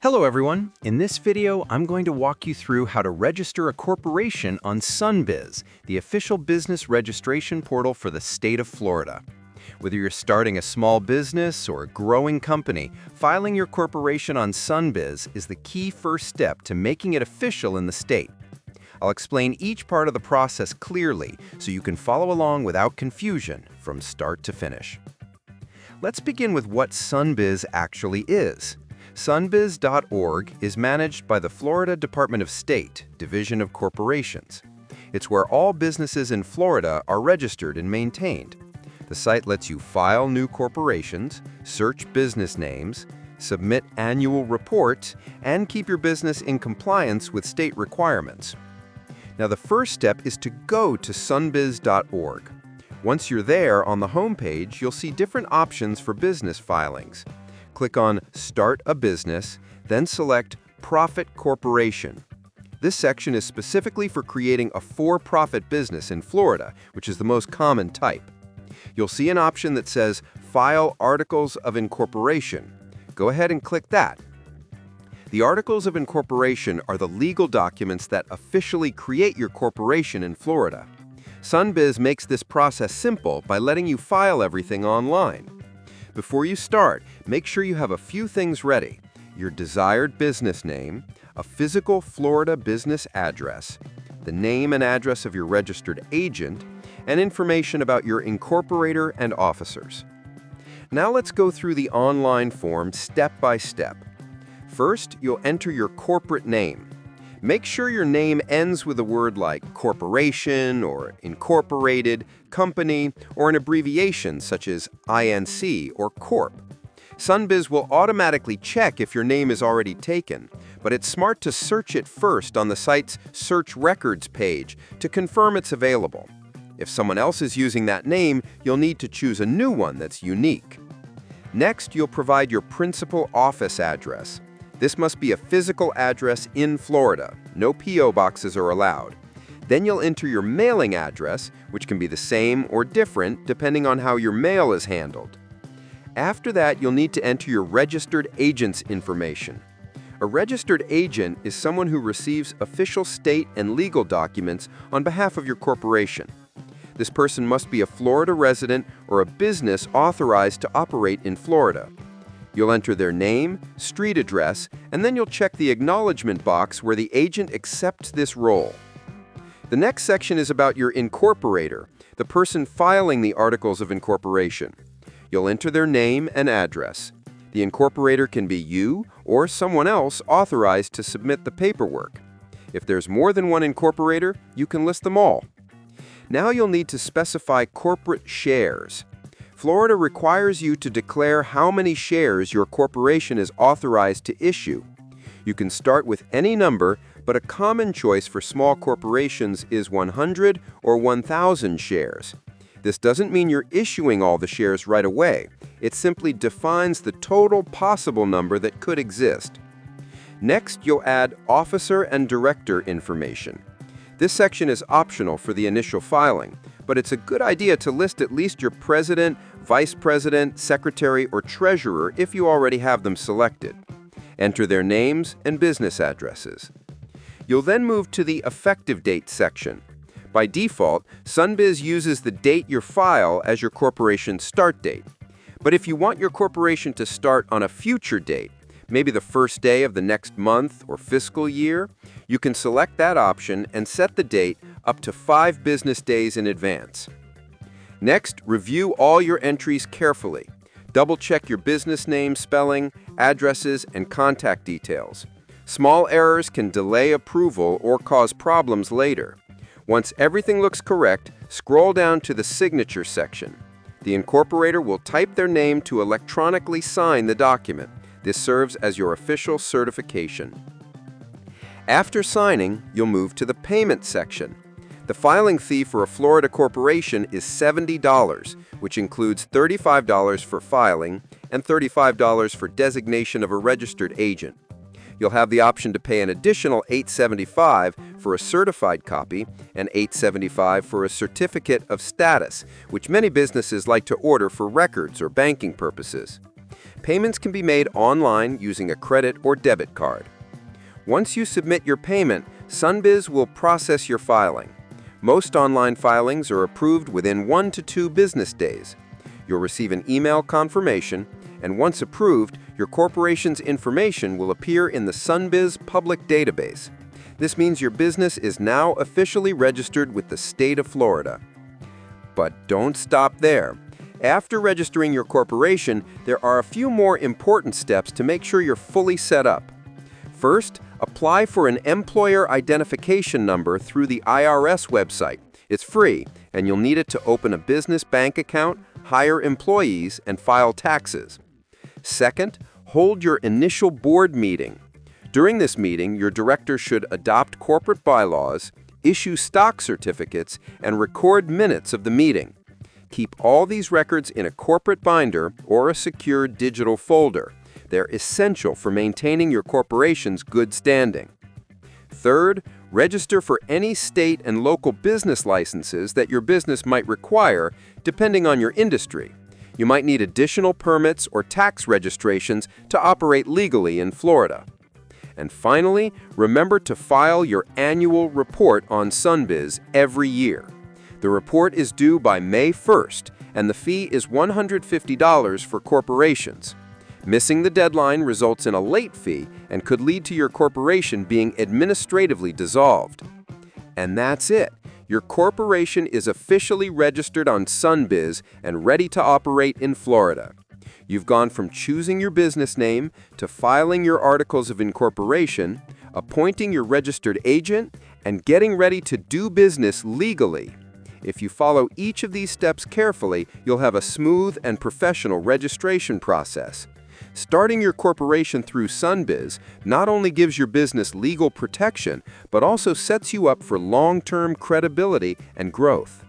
Hello everyone. In this video, I'm going to walk you through how to register a corporation on Sunbiz, the official business registration portal for the state of Florida. Whether you're starting a small business or a growing company, filing your corporation on Sunbiz is the key first step to making it official in the state. I'll explain each part of the process clearly so you can follow along without confusion from start to finish. Let's begin with what Sunbiz actually is. Sunbiz.org is managed by the Florida Department of State, Division of Corporations. It's where all businesses in Florida are registered and maintained. The site lets you file new corporations, search business names, submit annual reports, and keep your business in compliance with state requirements. Now, the first step is to go to sunbiz.org. Once you're there on the home page, you'll see different options for business filings. Click on Start a Business, then select Profit Corporation. This section is specifically for creating a for-profit business in Florida, which is the most common type. You'll see an option that says File Articles of Incorporation. Go ahead and click that. The Articles of Incorporation are the legal documents that officially create your corporation in Florida. Sunbiz makes this process simple by letting you file everything online. Before you start, make sure you have a few things ready: your desired business name, a physical Florida business address, the name and address of your registered agent, and information about your incorporator and officers. Now let's go through the online form step by step. First, you'll enter your corporate name. Make sure your name ends with a word like corporation or incorporated, company, or an abbreviation such as INC or Corp. Sunbiz will automatically check if your name is already taken, but it's smart to search it first on the site's Search Records page to confirm it's available. If someone else is using that name, you'll need to choose a new one that's unique. Next, you'll provide your principal office address. This must be a physical address in Florida. No P.O. boxes are allowed. Then you'll enter your mailing address, which can be the same or different depending on how your mail is handled. After that, you'll need to enter your registered agent's information. A registered agent is someone who receives official state and legal documents on behalf of your corporation. This person must be a Florida resident or a business authorized to operate in Florida. You'll enter their name, street address, and then you'll check the acknowledgement box where the agent accepts this role. The next section is about your incorporator, the person filing the Articles of Incorporation. You'll enter their name and address. The incorporator can be you or someone else authorized to submit the paperwork. If there's more than one incorporator, you can list them all. Now you'll need to specify corporate shares. Florida requires you to declare how many shares your corporation is authorized to issue. You can start with any number, but a common choice for small corporations is 100 or 1,000 shares. This doesn't mean you're issuing all the shares right away. It simply defines the total possible number that could exist. Next, you'll add officer and director information. This section is optional for the initial filing, but it's a good idea to list at least your president, vice president, secretary, or treasurer if you already have them selected. Enter their names and business addresses. You'll then move to the effective date section. By default, Sunbiz uses the date you file as your corporation's start date. But if you want your corporation to start on a future date, maybe the first day of the next month or fiscal year, you can select that option and set the date up to 5 business days in advance. Next, review all your entries carefully. Double-check your business name spelling, addresses, and contact details. Small errors can delay approval or cause problems later. Once everything looks correct, scroll down to the signature section. The incorporator will type their name to electronically sign the document. This serves as your official certification. After signing, you'll move to the payment section. The filing fee for a Florida corporation is $70, which includes $35 for filing and $35 for designation of a registered agent. You'll have the option to pay an additional $875 for a certified copy and $875 for a certificate of status, which many businesses like to order for records or banking purposes. Payments can be made online using a credit or debit card. Once you submit your payment, Sunbiz will process your filing. Most online filings are approved within 1 to 2 business days. You'll receive an email confirmation, and once approved, your corporation's information will appear in the Sunbiz public database. This means your business is now officially registered with the state of Florida. But don't stop there. After registering your corporation, there are a few more important steps to make sure you're fully set up. First, apply for an employer identification number through the IRS website. It's free, and you'll need it to open a business bank account, hire employees, and file taxes. Second, hold your initial board meeting. During this meeting, your director should adopt corporate bylaws, issue stock certificates, and record minutes of the meeting. Keep all these records in a corporate binder or a secure digital folder. They're essential for maintaining your corporation's good standing. Third, register for any state and local business licenses that your business might require, depending on your industry. You might need additional permits or tax registrations to operate legally in Florida. And finally, remember to file your annual report on Sunbiz every year. The report is due by May 1st, and the fee is $150 for corporations. Missing the deadline results in a late fee and could lead to your corporation being administratively dissolved. And that's it. Your corporation is officially registered on Sunbiz and ready to operate in Florida. You've gone from choosing your business name to filing your articles of incorporation, appointing your registered agent, and getting ready to do business legally. If you follow each of these steps carefully, you'll have a smooth and professional registration process. Starting your corporation through Sunbiz not only gives your business legal protection, but also sets you up for long-term credibility and growth.